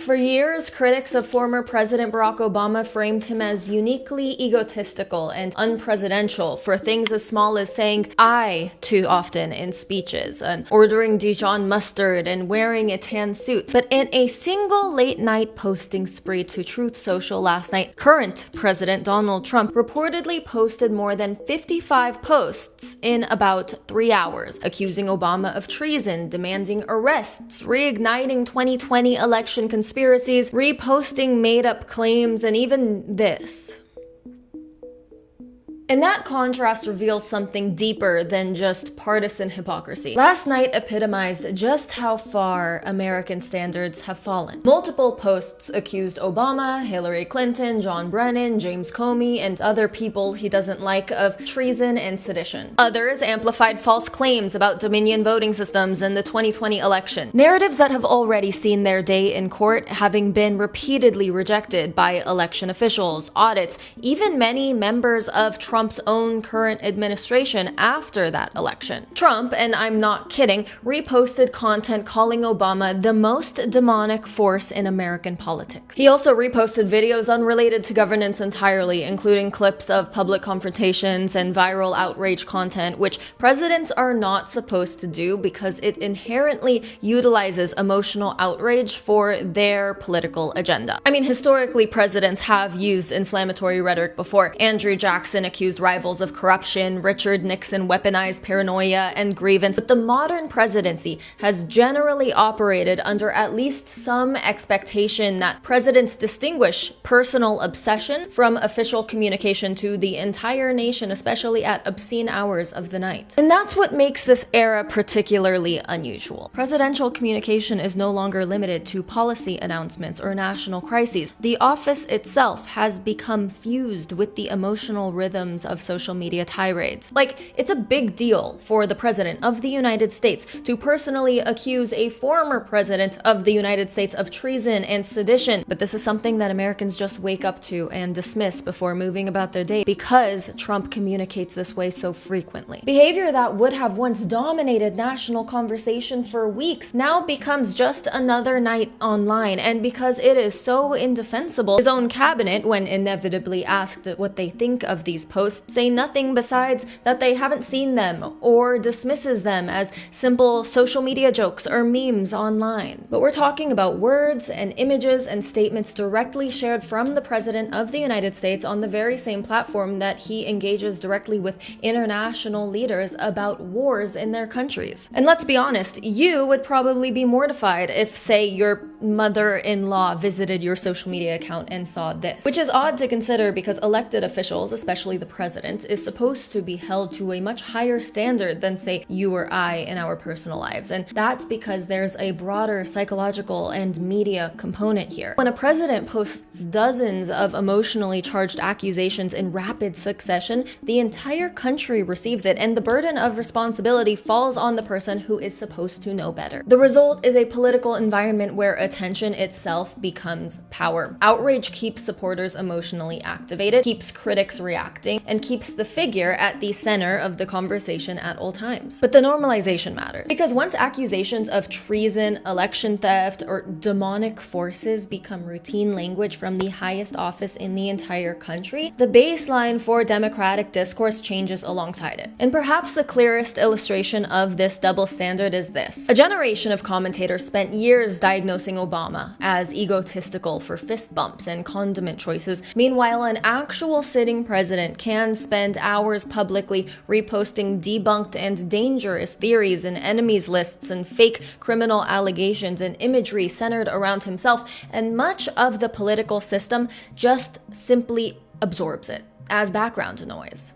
For years, critics of former President Barack Obama framed him as uniquely egotistical and unpresidential for things as small as saying "I" too often in speeches, and ordering Dijon mustard and wearing a tan suit. But in a single late-night posting spree to Truth Social last night, current President Donald Trump reportedly posted more than 55 posts in about 3 hours, accusing Obama of treason, demanding arrests, reigniting 2020 election conspiracies, reposting made-up claims, and even this. And that contrast reveals something deeper than just partisan hypocrisy. Last night epitomized just how far American standards have fallen. Multiple posts accused Obama, Hillary Clinton, John Brennan, James Comey, and other people he doesn't like of treason and sedition. Others amplified false claims about Dominion voting systems and the 2020 election. Narratives that have already seen their day in court, having been repeatedly rejected by election officials, audits, even many members of Trump's own current administration after that election. Trump, and I'm not kidding, reposted content calling Obama the most demonic force in American politics. He also reposted videos unrelated to governance entirely, including clips of public confrontations and viral outrage content, which presidents are not supposed to do because it inherently utilizes emotional outrage for their political agenda. I mean, historically, presidents have used inflammatory rhetoric before. Andrew Jackson accused rivals of corruption, Richard Nixon weaponized paranoia and grievance, but the modern presidency has generally operated under at least some expectation that presidents distinguish personal obsession from official communication to the entire nation, especially at obscene hours of the night. And that's what makes this era particularly unusual. Presidential communication is no longer limited to policy announcements or national crises. The office itself has become fused with the emotional rhythms of social media tirades. Like, it's a big deal for the President of the United States to personally accuse a former President of the United States of treason and sedition, but this is something that Americans just wake up to and dismiss before moving about their day because Trump communicates this way so frequently. Behavior that would have once dominated national conversation for weeks now becomes just another night online, and because it is so indefensible, his own cabinet, when inevitably asked what they think of these posts, say nothing besides that they haven't seen them or dismisses them as simple social media jokes or memes online. But we're talking about words and images and statements directly shared from the President of the United States on the very same platform that he engages directly with international leaders about wars in their countries. And let's be honest, you would probably be mortified if, say, your mother-in-law visited your social media account and saw this. Which is odd to consider because elected officials, especially the president, is supposed to be held to a much higher standard than, say, you or I in our personal lives. And that's because there's a broader psychological and media component here. When a president posts dozens of emotionally charged accusations in rapid succession, the entire country receives it, and the burden of responsibility falls on the person who is supposed to know better. The result is a political environment where attention itself becomes power. Outrage keeps supporters emotionally activated, keeps critics reacting, and keeps the figure at the center of the conversation at all times. But the normalization matters, because once accusations of treason, election theft, or demonic forces become routine language from the highest office in the entire country, the baseline for democratic discourse changes alongside it. And perhaps the clearest illustration of this double standard is this. A generation of commentators spent years diagnosing Obama as egotistical for fist bumps and condiment choices. Meanwhile, an actual sitting president can spend hours publicly reposting debunked and dangerous theories and enemies lists and fake criminal allegations and imagery centered around himself, and much of the political system just simply absorbs it as background noise.